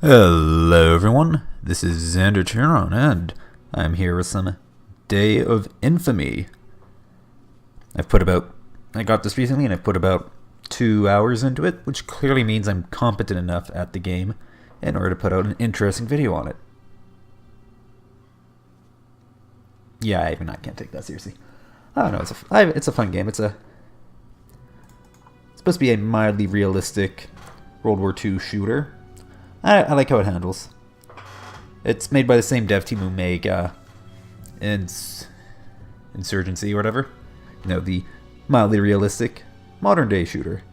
Hello everyone, this is Xander Chiron, and I'm here with some Day of Infamy. I got this recently and I've put about 2 hours into it, which clearly means I'm competent enough at the game in order to put out an interesting video on it. Yeah, I can't take that seriously. I don't know, it's a fun game. It's supposed to be a mildly realistic World War II shooter. I like how it handles. It's made by the same dev team who make Insurgency or whatever. You know, the mildly realistic modern day shooter.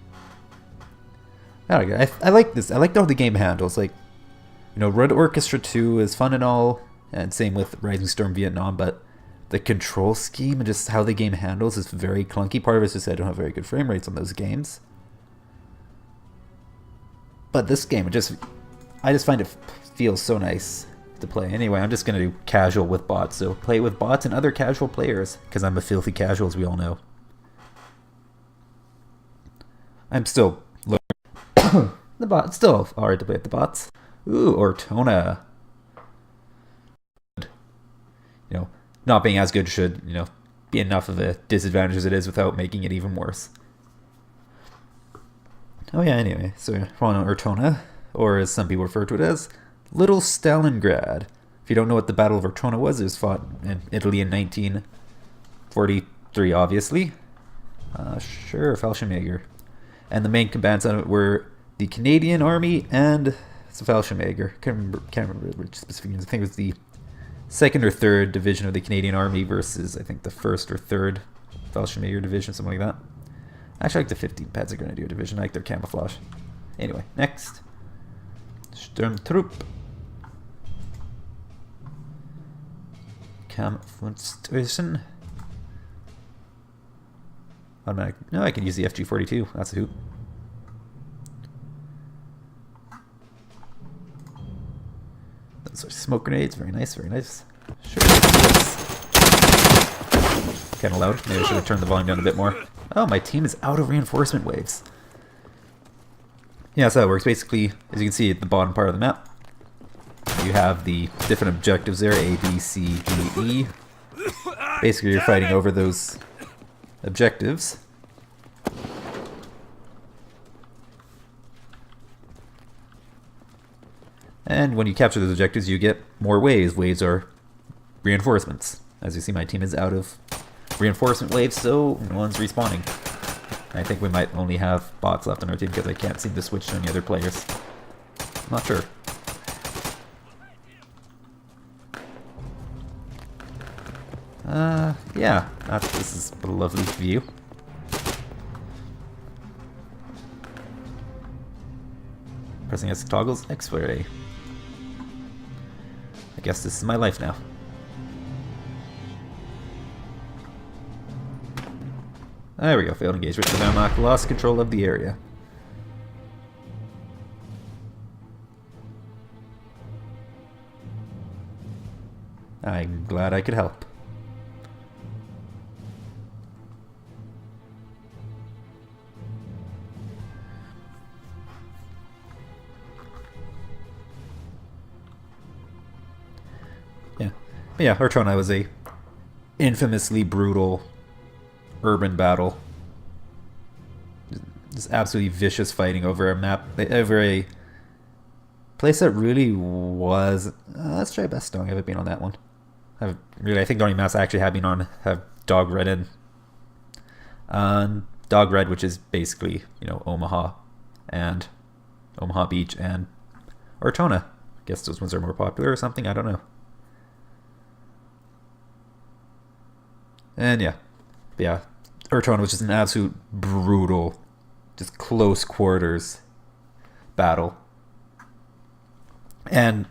I like this. I like how the game handles. Like, you know, Red Orchestra 2 is fun and all, and same with Rising Storm Vietnam, but the control scheme and just how the game handles is very clunky. Part of it is just I don't have very good frame rates on those games. But this game, I just find it feels so nice to play. Anyway, I'm just going to do casual with bots. So play with bots and other casual players, because I'm a filthy casual, as we all know. I'm still learning. It's still hard to play with the bots. Ooh, ORTONA. You know, not being as good should, you know, be enough of a disadvantage as it is without making it even worse. Oh yeah, anyway, so we're on ORTONA, or as some people refer to it as, Little Stalingrad. If you don't know what the Battle of ORTONA was, it was fought in Italy in 1943, obviously. Sure, Fallschirmjäger. And the main combatants on it were the Canadian Army and the Fallschirmjäger. Can't remember which specific units. I think it was the 2nd or 3rd Division of the Canadian Army versus, I think, the 1st or 3rd Fallschirmjäger Division, something like that. Actually, I like the 15 Panzer Grenadier Division. I like their camouflage. Anyway, next. Sturmtrupp. Kampfstation. Automatic. No, I can use the FG-42. That's a hoot. Those are smoke grenades. Very nice, very nice. Sure. Kind of loud. Maybe I should have turned the volume down a bit more. Oh, my team is out of reinforcement waves. Yeah, that's how it works. Basically, as you can see at the bottom part of the map, you have the different objectives there, A, B, C, D, E. Basically, you're fighting over those objectives. And when you capture those objectives, you get more waves. Waves are reinforcements. As you see, my team is out of reinforcement waves, so no one's respawning. I think we might only have bots left on our team because I can't seem to switch to any other players. I'm not sure. Yeah, this is a lovely view. Pressing S toggles, X-ray. I guess this is my life now. There we go, failed engagement. So now I lost control of the area. I'm glad I could help. Yeah. But yeah, ORTONA was a infamously brutal urban battle. Just absolutely vicious fighting over a map, over a place that really was. Let's try Bastogne. I haven't been on that one. I think the only maps I actually have been on have Dog Red and Dog Red, which is basically, you know, Omaha Beach and ORTONA. I guess those ones are more popular or something. I don't know. And yeah. But yeah, ORTONA was just an absolute brutal, just close quarters battle. And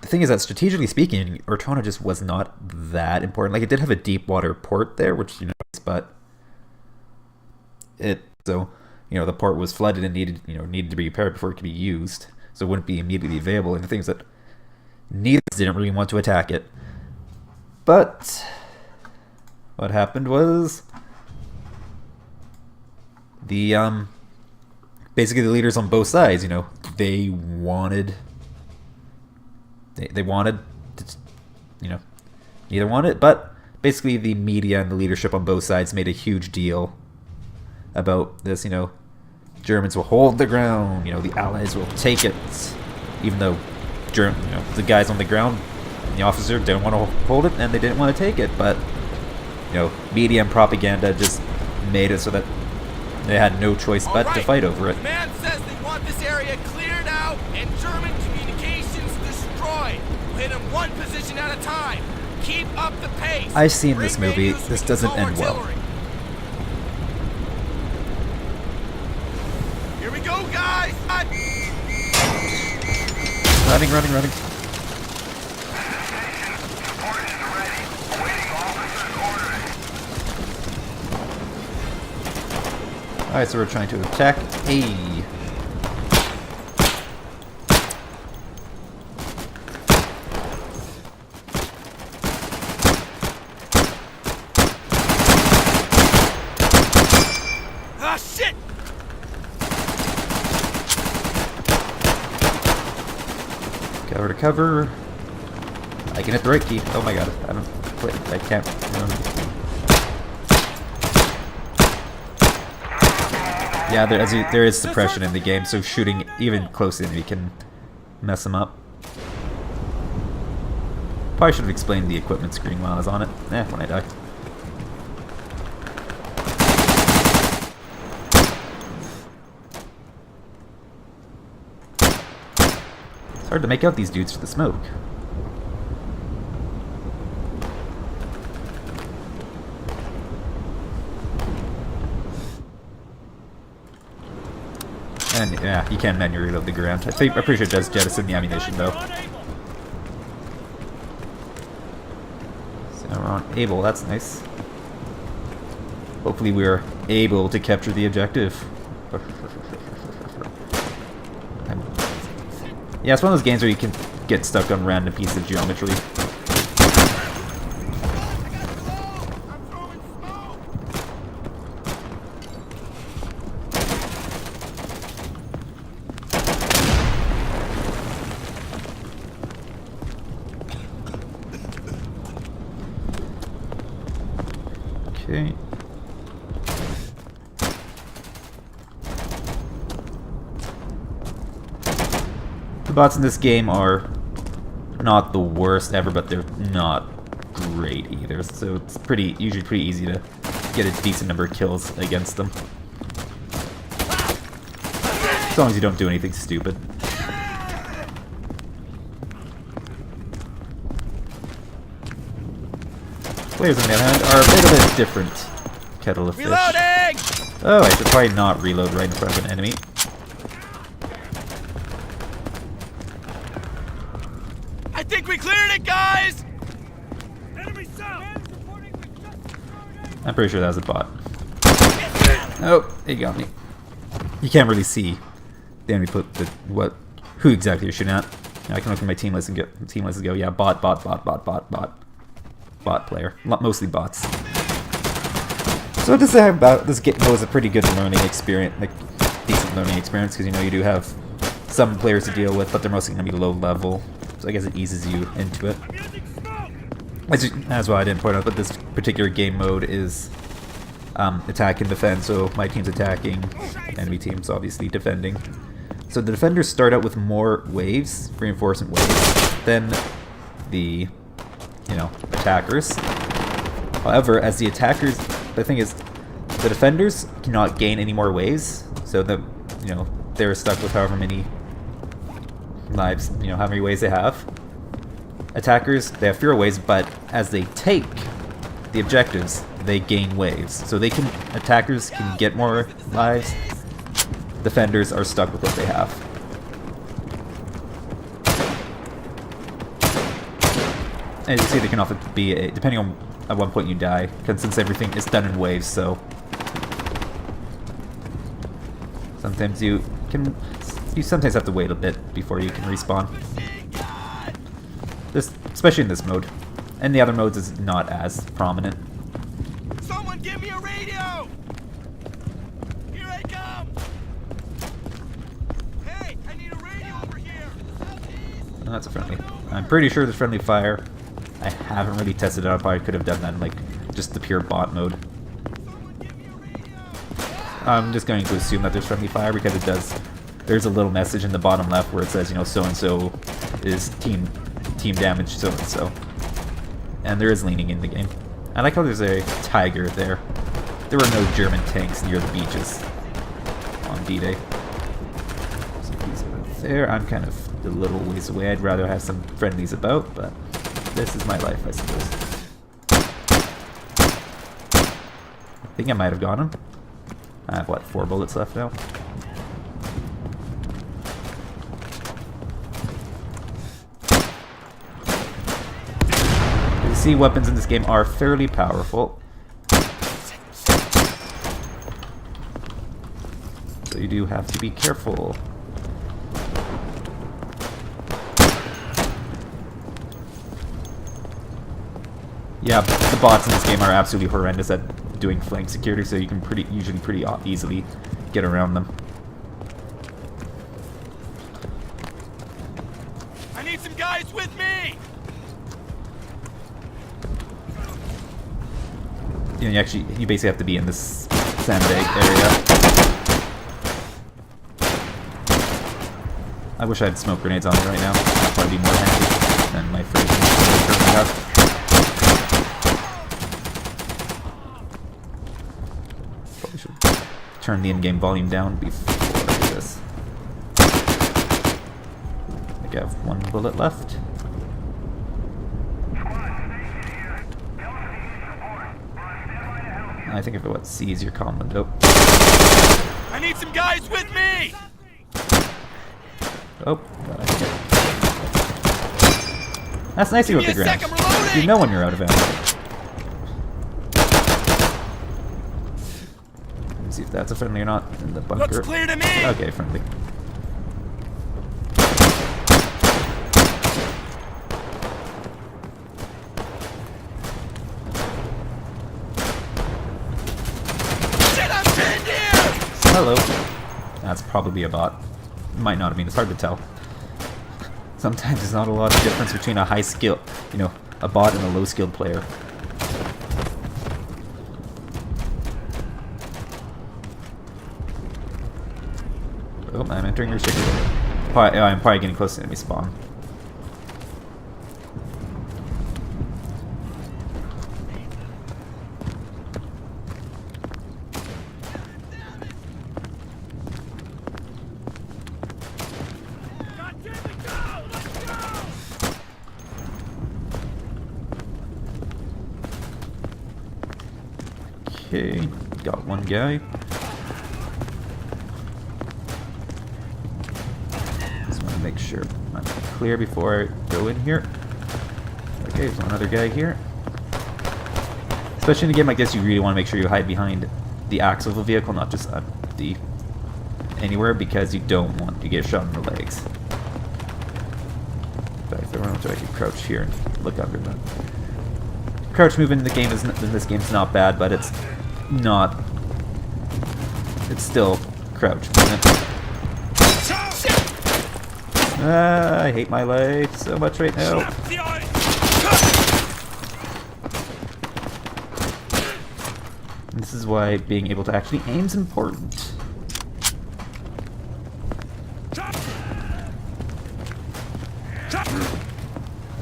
the thing is that strategically speaking, ORTONA just was not that important. Like, it did have a deep water port there, which, you know, but so, you know, the port was flooded and needed to be repaired before it could be used, so it wouldn't be immediately available. And the thing is that neither didn't really want to attack it. But what happened was the basically the leaders on both sides, you know, they wanted they wanted to, you know, neither wanted, but basically the media and the leadership on both sides made a huge deal about this. You know, Germans will hold the ground. You know, the Allies will take it, even though the guys on the ground, the officer, didn't want to hold it and they didn't want to take it. But you know, media and propaganda just made it so that they had no choice but to fight over it. Man says they want this area cleared out and German communications destroyed. We'll hit them one position at a time. Keep up the pace. I've seen this movie. This doesn't end well. Here we go, guys. Running. Alright, so we're trying to attack A. Ah, shit! Cover to cover. I can hit the right key. Oh my god, I can't remember. Yeah, there is suppression in the game, so shooting even close enemy can mess them up. Probably should have explained the equipment screen while I was on it. When I die. It's hard to make out these dudes for the smoke. And yeah, you can manually reload the ground. I'm pretty sure it does jettison the ammunition though. So we're on able, that's nice. Hopefully we're able to capture the objective. Yeah, it's one of those games where you can get stuck on random pieces of geometry. Okay. The bots in this game are not the worst ever, but they're not great either. So it's usually pretty easy to get a decent number of kills against them. As long as you don't do anything stupid. Players, on the other hand, are a little bit different kettle of fish. Reloading! Oh, I should probably not reload right in front of an enemy. I think we cleared it, guys! Enemy south! I'm pretty sure that was a bot. Oh, he got me. You can't really see the enemy who exactly you're shooting at. Now I can look at my team list and go, yeah, bot. Bot player. Mostly bots. So to say about this game was a pretty good learning experience, like decent learning experience, because you know you do have some players to deal with, but they're mostly going to be low level. So I guess it eases you into it. As well, I didn't point out, but this particular game mode is attack and defend. So my team's attacking, enemy team's obviously defending. So the defenders start out with more waves, reinforcement waves, than the attackers. However, as the attackers, the thing is, the defenders cannot gain any more waves, so they're stuck with however many lives, how many waves they have. Attackers, they have fewer waves, but as they take the objectives, they gain waves. So attackers can get more lives. Defenders are stuck with what they have. As you see, they can often be, depending on at what point you die, because since everything is done in waves, so sometimes you sometimes have to wait a bit before you can respawn. Especially in this mode. And the other modes is not as prominent. Someone give me a radio! Here I come! Hey, I need a radio over here! Oh, that's a friendly. I'm pretty sure there's friendly fire. I haven't really tested it out, but I could have done that in, like, just the pure bot mode. I'm just going to assume that there's friendly fire because it does. There's a little message in the bottom left where it says, you know, so-and-so is team damage so-and-so. And there is leaning in the game. I like how there's a tiger there. There were no German tanks near the beaches on D-Day. So he's over there. I'm kind of a little ways away. I'd rather have some friendlies about, but this is my life, I suppose. I think I might have got him. I have, what, 4 bullets left now? You see, weapons in this game are fairly powerful. So you do have to be careful. Yeah, the bots in this game are absolutely horrendous at doing flank security, so you can usually pretty easily get around them. I need some guys with me! You know, you basically have to be in this sandbag area. I wish I had smoke grenades on me right now. That'd probably be more handy than my first currently have. Probably should turn the in-game volume down before I do this. I think I have 1 bullet left. I think if it sees your comm window. I need some guys with me! Oh, that's nice with the ground. You know when you're out of ammo. Let me see if that's a friendly or not in the bunker. Looks clear to me! Okay, friendly. Shit, I'm pinned here! Hello. That's probably a bot. Might not have been. It's hard to tell. Sometimes there's not a lot of difference between a high skill, you know, a bot and a low skilled player. Oh, I'm entering your sector. I'm probably getting close to enemy spawn. Okay, got 1 guy. Just want to make sure I'm clear before I go in here. Okay, there's another guy here. Especially in a game like this, you really want to make sure you hide behind the axle of the vehicle, not just anywhere, because you don't want to get shot in the legs. In fact, I want to actually crouch here and look under them. Crouch movement in this game is not bad, but it's not. It's still crouch movement. I hate my life so much right now. This is why being able to actually aim is important. I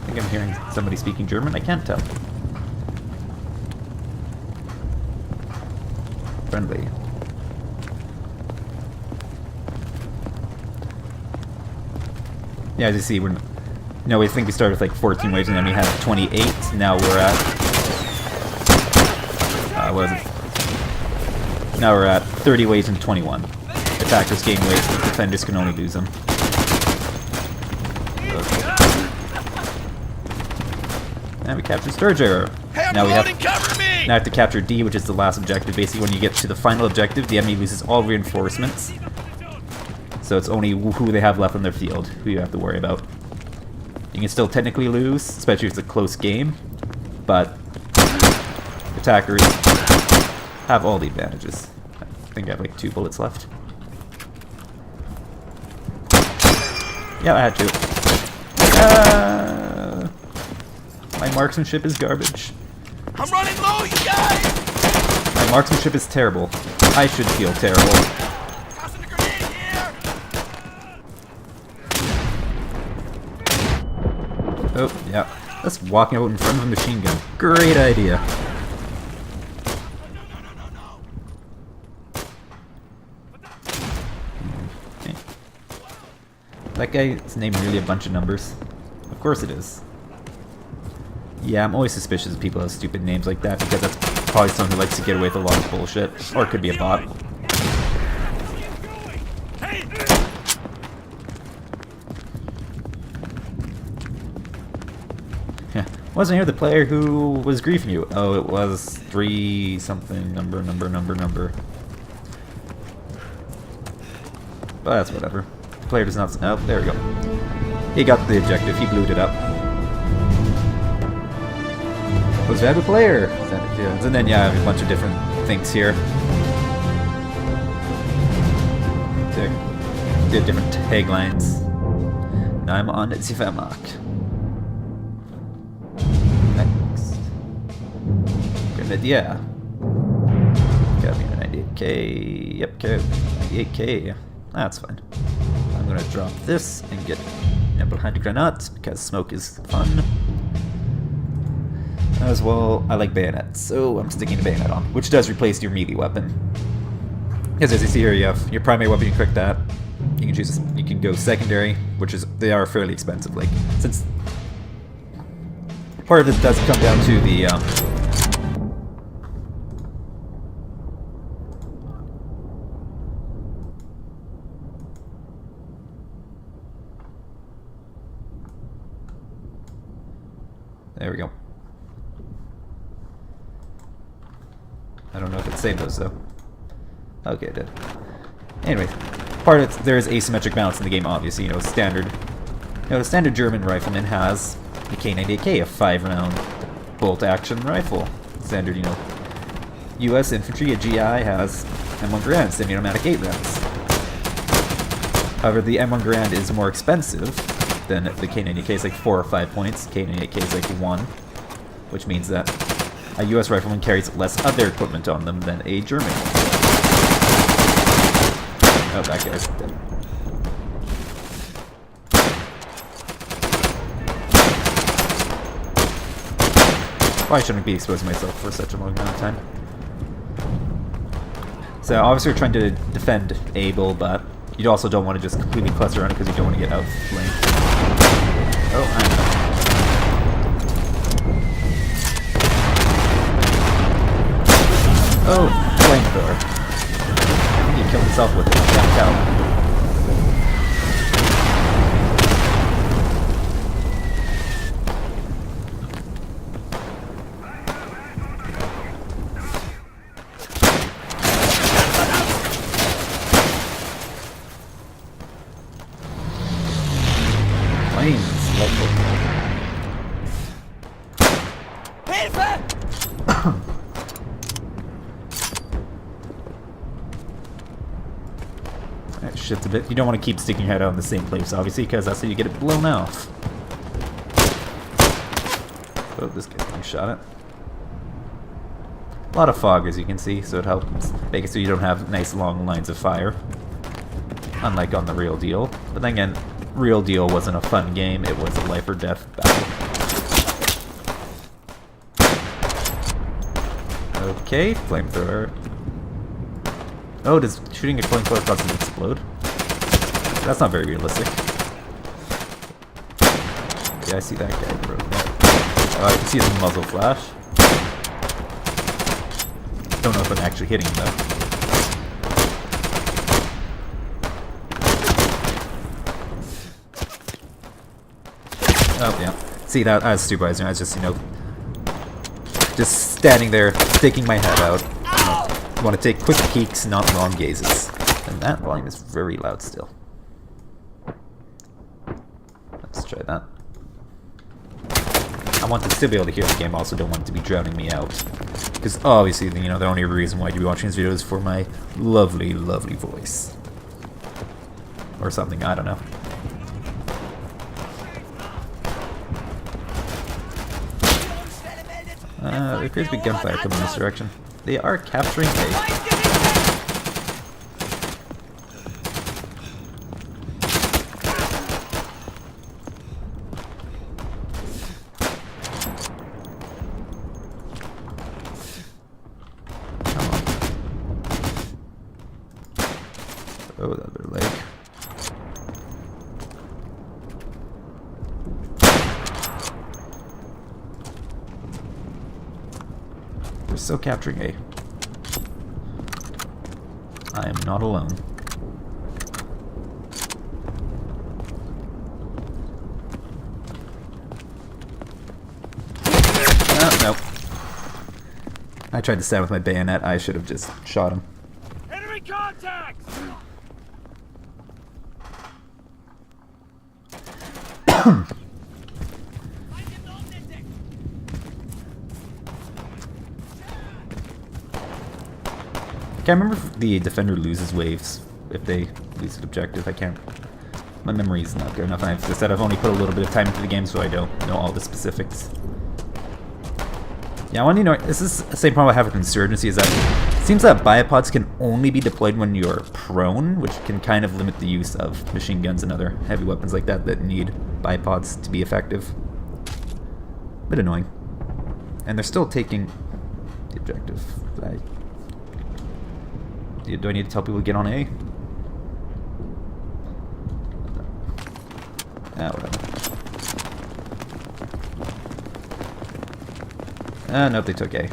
think I'm hearing somebody speaking German. I can't tell. Friendly. Yeah, as you see, I think we started with like 14 waves and then we had 28. Now we're at what is it? Now we're at 30 waves and 21. Attackers gain waves, defenders can only lose them. Okay. And we captured storage area. Now we have to capture D, which is the last objective. Basically, when you get to the final objective, the enemy loses all reinforcements. So it's only who they have left on their field who you have to worry about. You can still technically lose, especially if it's a close game, but attackers have all the advantages. I think I have like 2 bullets left. Yeah, I had 2. My marksmanship is garbage. I'm running low, you guys! My marksmanship is terrible. I should feel terrible. Tossing a grenade here! Oh, yeah. That's walking out in front of a machine gun. Great idea. Okay. That guy's name really a bunch of numbers. Of course it is. Yeah, I'm always suspicious of people who have stupid names like that because that's probably someone who likes to get away with a lot of bullshit. Or it could be a bot. Yeah. Wasn't here the player who was griefing you? Oh, it was 3 something number. But that's whatever. The player does not. Oh, there we go. He got the objective. He blew it up. Was that a player? And then yeah, I have a bunch of different things here. Did different taglines. Now I'm on the Vermark. Next. Yeah. Got me a 98k. Yep, 98k. That's fine. I'm gonna drop this and get behind the grenade because smoke is fun. As well, I like bayonets, so I'm sticking the bayonet on, which does replace your melee weapon. Because as you see here, you have your primary weapon, you click that. You can choose. You can go secondary, which is they are fairly expensive. Like since part of it does come down to the there we go. I don't know if it saved those though. Okay, it did. Anyway, part of it, there is asymmetric balance in the game, obviously. You know, standard. You know, the standard German rifleman has the K98K, a 5-round bolt-action rifle. Standard, you know, U.S. infantry, a GI, has M1 Garand, semi-automatic 8 rounds. However, the M1 Garand is more expensive than the K98K. It's like 4 or 5 points. K98K is like 1, which means that a US rifleman carries less other equipment on them than a German. Oh, that guy's dead. Probably shouldn't be exposing myself for such a long amount of time. So obviously we're trying to defend Able, but you also don't want to just completely cluster around because you don't want to get outflanked. Oh, I know. Oh, flamethrower. I think he killed himself with it. Can't tell. Flames, lovely. That shit's a bit. You don't want to keep sticking your head out in the same place, obviously, because that's how you get it blown off. Oh, this guy's getting shot at. A lot of fog, as you can see, so it helps make it so you don't have nice long lines of fire. Unlike on the Real Deal. But then again, Real Deal wasn't a fun game, it was a life or death battle. Okay, flamethrower. Oh, does shooting a flamethrower cause it to explode? That's not very realistic. Yeah, I see that guy, bro. Oh, I can see his muzzle flash. Don't know if I'm actually hitting him though. Oh, yeah. See, that I was supervising. I was just, you know, just standing there, sticking my head out. You want to take quick peeks, not long gazes. And that volume is very loud still. Let's try that. I want to still be able to hear the game, I also don't want it to be drowning me out. Because obviously, you know, the only reason why you'd be watching this video is for my lovely, lovely voice. Or something, I don't know. There appears to be gunfire coming in this direction. They are capturing A. Oh, that other leg. We're still capturing A. I am not alone. No. I tried to stand with my bayonet. I should have just shot him. Enemy contact! Can't remember if the defender loses waves if they lose an objective. I can't. My memory is not good enough. I've said I've only put a little bit of time into the game, so I don't know all the specifics. Yeah, I want to know. This is the same problem I have with Insurgency. Is that it seems that biopods can only be deployed when you're prone, which can kind of limit the use of machine guns and other heavy weapons like that need biopods to be effective. Bit annoying. And they're still taking the objective. Do I need to tell people to get on A? Ah, whatever. Ah, nope, they took A.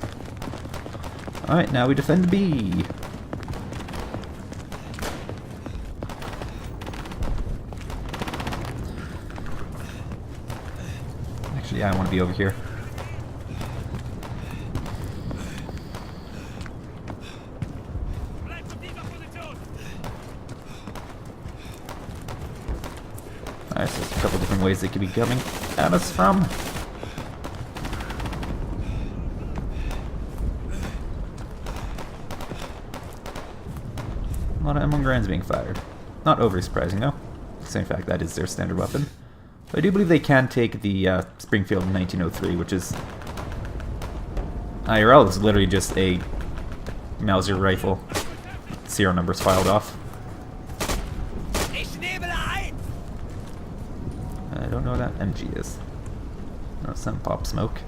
Alright, now we defend B. Actually, yeah, I want to be over here. Alright, so there's a couple different ways they could be coming at us from. A lot of M1 Grands being fired. Not overly surprising though. In fact, that is their standard weapon. But I do believe they can take the Springfield 1903, which is... IRL is literally just a Mauser rifle. Serial numbers filed off. I don't know what that MG is. No, some pop smoke.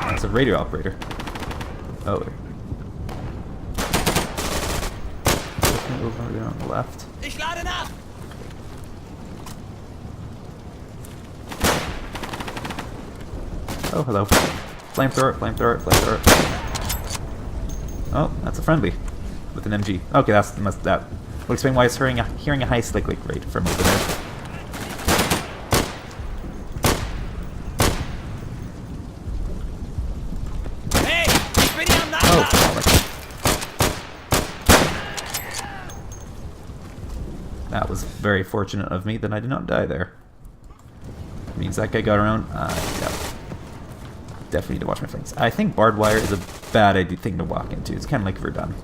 That's a radio operator. Oh. Over there on the left. Oh, hello. Flamethrower, flamethrower, flamethrower. Oh, that's a friendly with an MG. Okay, that would explain why I was hearing a high slick rate from over there. That was very fortunate of me that I did not die there. Means that guy got around. Yeah. Definitely need to watch my flanks. I think barbed wire is a bad thing to walk into. It's kind of like Verdun.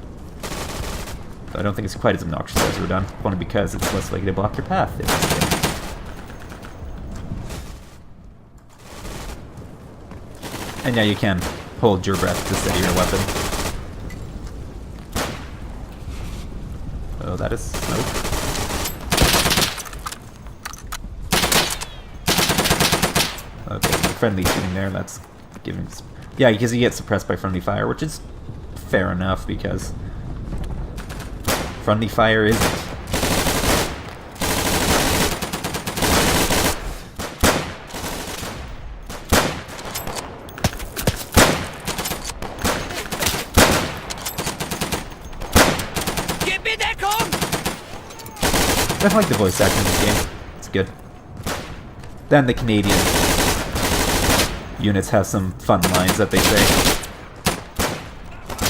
But I don't think it's quite as obnoxious as Verdun, only because it's less likely to block your path. And yeah, you can hold your breath to steady your weapon. Oh, that is smoke. Okay, friendly shooting there, that's giving... Yeah, because he gets suppressed by friendly fire, which is fair enough, because friendly fire isn't. I like the voice acting in this game. It's good. Then the Canadian units have some fun lines that they say.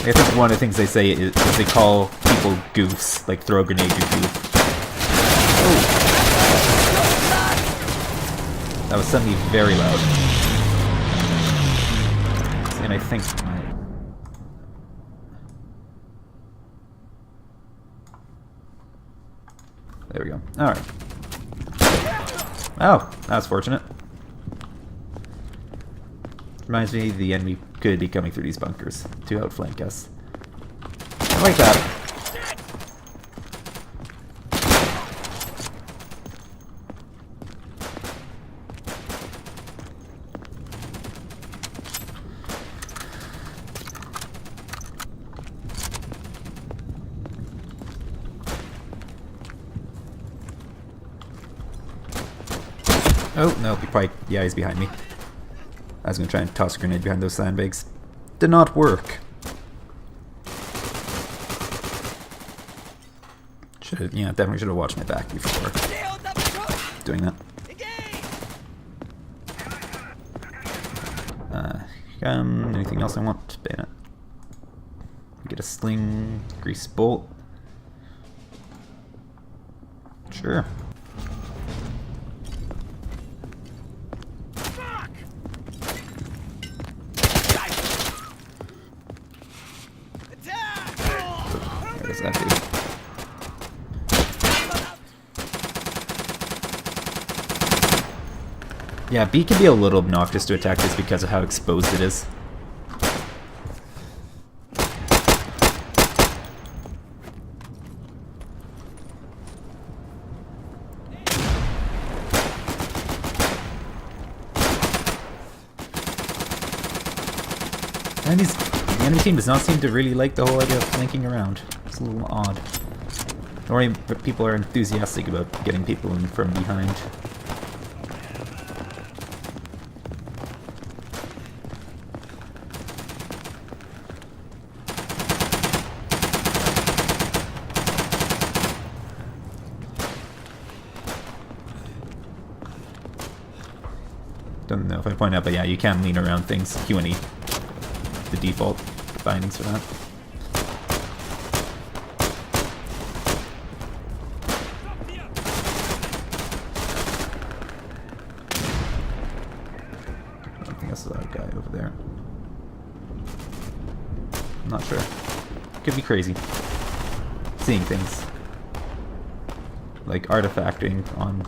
I think one of the things they say is they call people goofs, like throw a grenade, you goof. Oh. That was suddenly very loud. And I think there we go. Alright. Oh, that was fortunate. Reminds me the enemy could be coming through these bunkers to outflank us. I like that. Oh, no, he probably, yeah, he's behind me. I was going to try and toss a grenade behind those sandbags. Did not work. Should've, yeah, definitely should have watched my back before doing that. Anything else I want? Bayonet. Get a sling, grease bolt. Sure. There's that dude. Yeah, B can be a little obnoxious to attack this because of how exposed it is. And the enemy team does not seem to really like the whole idea of flanking around. It's a little odd. Or people are enthusiastic about getting people in from behind. Don't know if I point out, but yeah, you can lean around things. Q and E. The default bindings for that. I think I saw that guy over there. I'm not sure. Could be crazy. Seeing things. Like artifacting on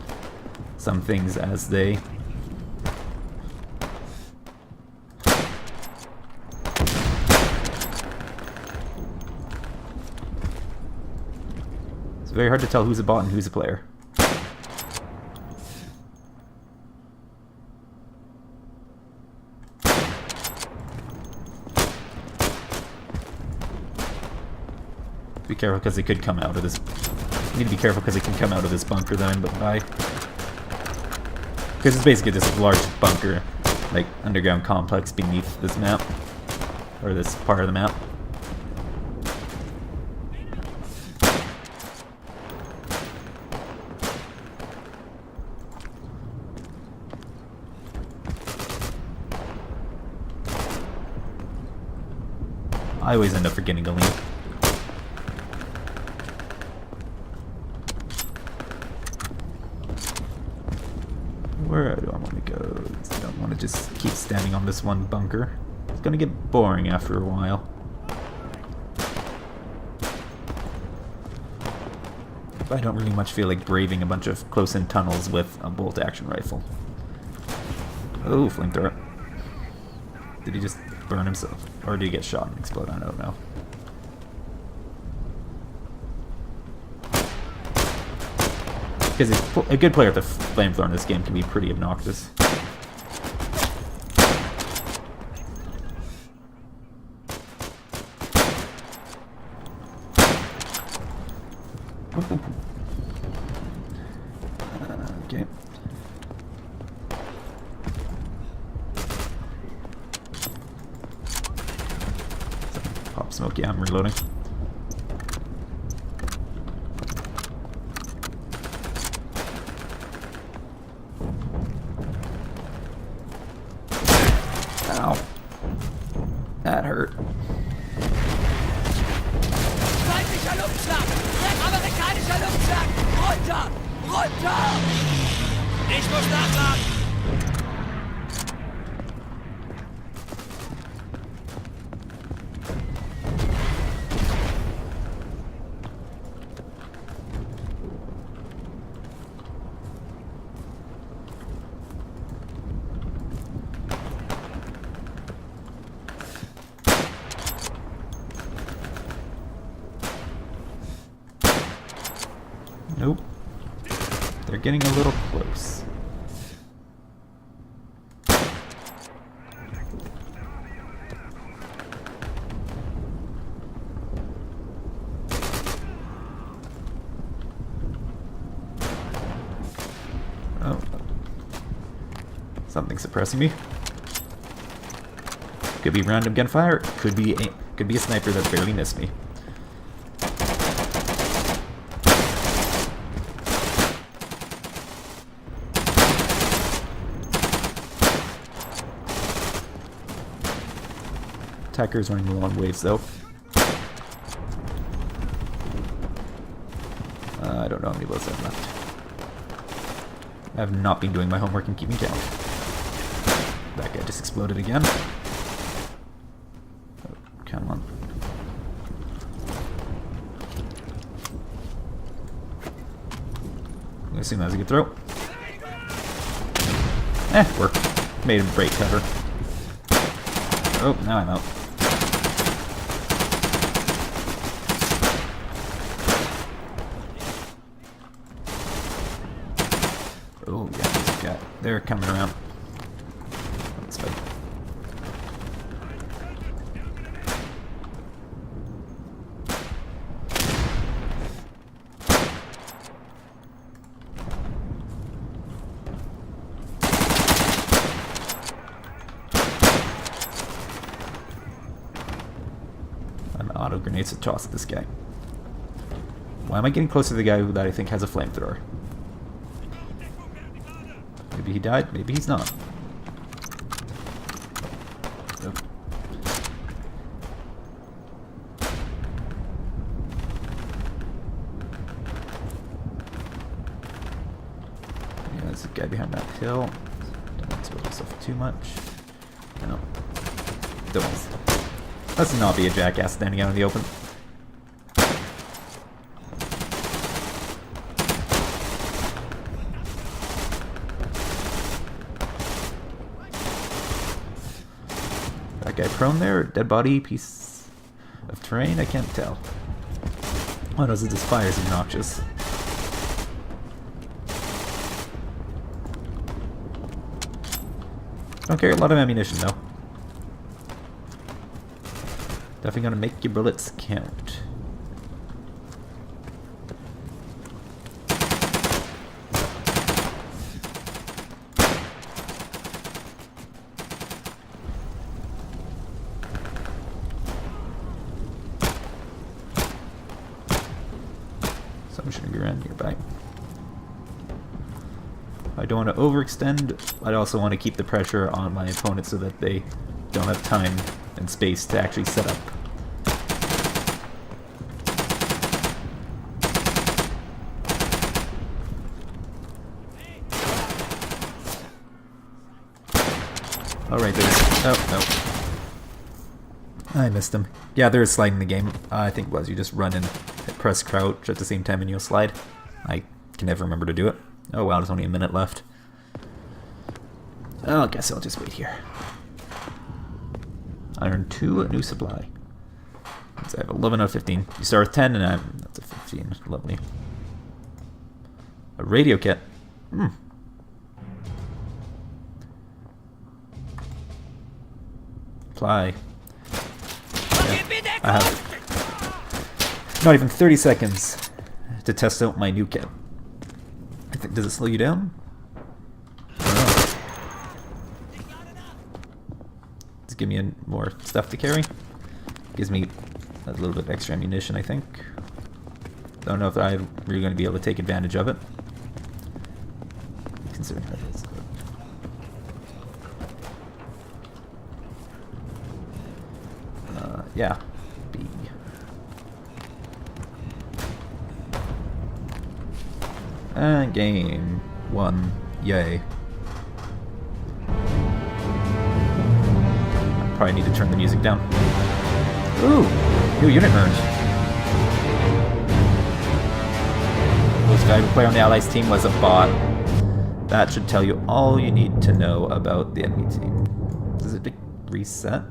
some things as they... Very hard to tell who's a bot and who's a player. To be careful because they could come out of this. You need to be careful because they can come out of this bunker that I'm by. Because it's basically this large bunker, like underground complex beneath this map, or this part of the map. I always end up forgetting to lean. Where do I want to go? I don't want to just keep standing on this one bunker. It's gonna get boring after a while. But I don't really much feel like braving a bunch of close-in tunnels with a bolt-action rifle. Oh, flamethrower. Did he just burn himself? Or did he get shot and explode? I don't know. Because a good player with a flamethrower in this game can be pretty obnoxious. Okay. Pop smoke, yeah, I'm reloading. Ow. That hurt. Feindlicher Luftschlag! Amerikanischer Luftschlag! Runter! Runter! Ich muss nachladen! Nope. They're getting a little close. Oh. Something suppressing me. Could be random gunfire. Could be a sniper that barely missed me. Attacker's running low on waves though. I don't know how many bullets I have left. I have not been doing my homework and keeping count. That guy just exploded again. Oh, come on. I'm gonna assume that was a good throw. Worked. Made him break cover. Oh, now I'm out. Oh, yeah, they're coming around. Let's fight. An auto grenades to toss at this guy. Why am I getting closer to the guy that I think has a flamethrower? Maybe he died, maybe he's not. Oh. Yeah, there's a guy behind that hill. Don't expose myself too much. No. Don't. Let's not be a jackass standing out in the open. That guy prone there? Dead body? Piece of terrain? I can't tell. Oh no, it just fires obnoxious. Don't carry a lot of ammunition though. Definitely gonna make your bullets count. Someone shouldn't be around nearby. I don't want to overextend. I also want to keep the pressure on my opponent so that they don't have time and space to actually set up. Alright, there's... Oh, no. I missed him. Yeah, there is sliding in the game. I think it was. You just run and press crouch at the same time and you'll slide. I can never remember to do it. Oh wow, there's only a minute left. Oh, I guess I'll just wait here. I earned 2, a new supply. So I have 11 out of 15. You start with 10 and that's a 15. Lovely. A radio kit. Fly. Yeah. I have not even 30 seconds to test out my new kit. I think, does it slow you down? I don't know. Does it give me more stuff to carry? Gives me a little bit of extra ammunition, I think. Don't know if I'm really going to be able to take advantage of it. Considering that is. Yeah. B. And game 1. Yay. I probably need to turn the music down. Ooh! New unit earned. This guy who played on the Allies team was a bot. That should tell you all you need to know about the enemy team. Does it reset?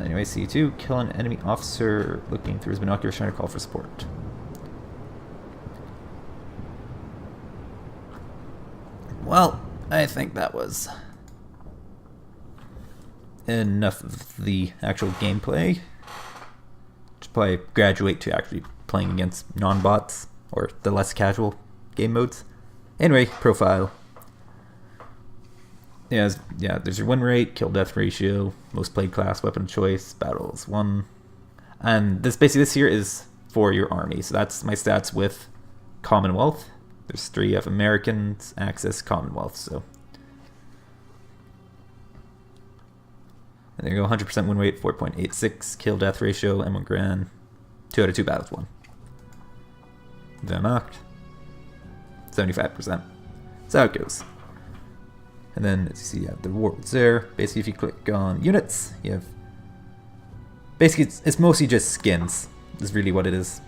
Anyway, C2, kill an enemy officer looking through his binoculars trying to call for support. Well, I think that was enough of the actual gameplay. Should probably graduate to actually playing against non-bots or the less casual game modes. Anyway, profile. Yeah, there's your win rate, kill death ratio, most played class, weapon of choice, battles won. And this here is for your army. So that's my stats with Commonwealth. There's 3 of Americans, Axis, Commonwealth. So and there you go, 100% win rate, 4.86, kill death ratio, M1 grand, 2 out of 2 battles won. Wehrmacht, 75%. That's how it goes. And then, as you see, you have the rewards there. Basically, if you click on units, you have... Basically, it's mostly just skins, is really what it is.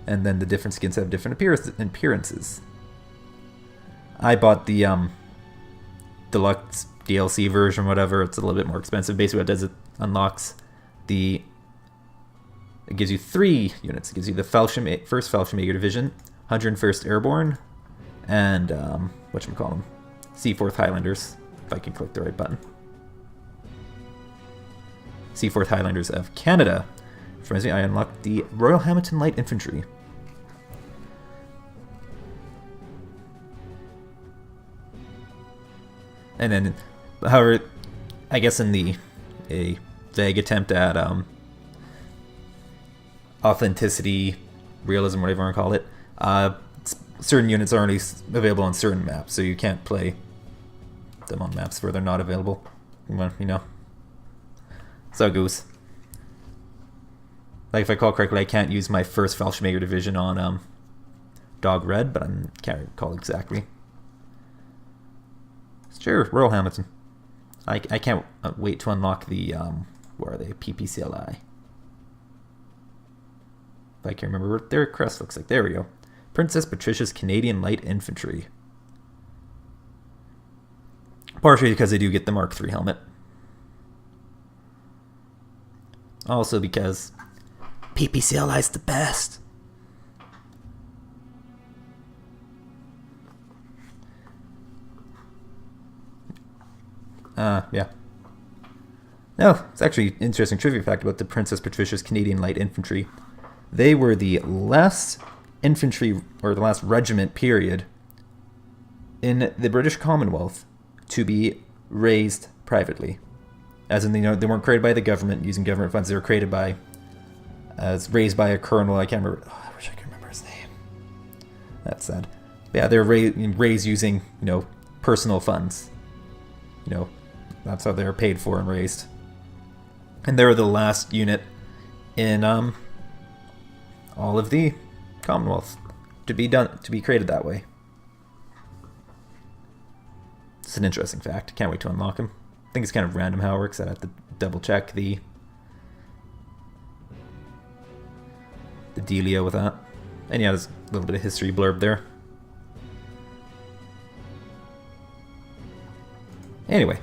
And then the different skins have different appearances. I bought the deluxe DLC version, whatever. It's a little bit more expensive. Basically, what it does, it unlocks the... It gives you 3 units. It gives you the 1st Fallschirmjäger Division, 101st Airborne, and, whatchamacallem, Seaforth Highlanders, if I can click the right button. Seaforth Highlanders of Canada. For me, I unlocked the Royal Hamilton Light Infantry. And then, however, I guess in a vague attempt at authenticity, realism, whatever you want to call it, certain units are only available on certain maps, so you can't play them on maps where they're not available. Well, you know. So it goes. Like, if I recall correctly, I can't use my 1st Fallschirmjäger Division on Dog Red, but I can't recall exactly. Sure, Royal Hamilton. I can't wait to unlock the, where are they? PPCLI. If I can remember what their crest looks like. There we go. Princess Patricia's Canadian Light Infantry. Partially because I do get the Mark III helmet. Also because PPCLI is the best. Yeah. No, it's actually an interesting trivia fact about the Princess Patricia's Canadian Light Infantry. They were the last infantry, or the last regiment, period, in the British Commonwealth to be raised privately. As in, they weren't created by the government using government funds. They were created by, raised by a colonel. I can't remember. Oh, I wish I could remember his name. That's sad. But yeah, they were raised using, personal funds. That's how they were paid for and raised. And they were the last unit in all of the Commonwealth to be created that way. It's an interesting fact. Can't wait to unlock him. I think it's kind of random how it works. I have to double check the dealio with that. And yeah, there's a little bit of history blurb there. Anyway,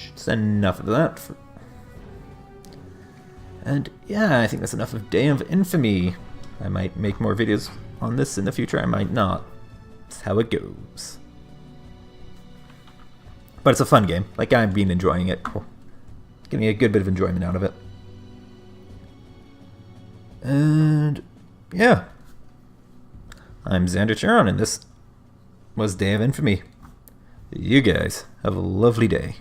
that's enough of that. And yeah, I think that's enough of Day of Infamy. I might make more videos on this in the future. I might not. That's how it goes. But it's a fun game. Like, I've been enjoying it. Getting a good bit of enjoyment out of it. And yeah, I'm Xander Charon, and this was Day of Infamy. You guys have a lovely day.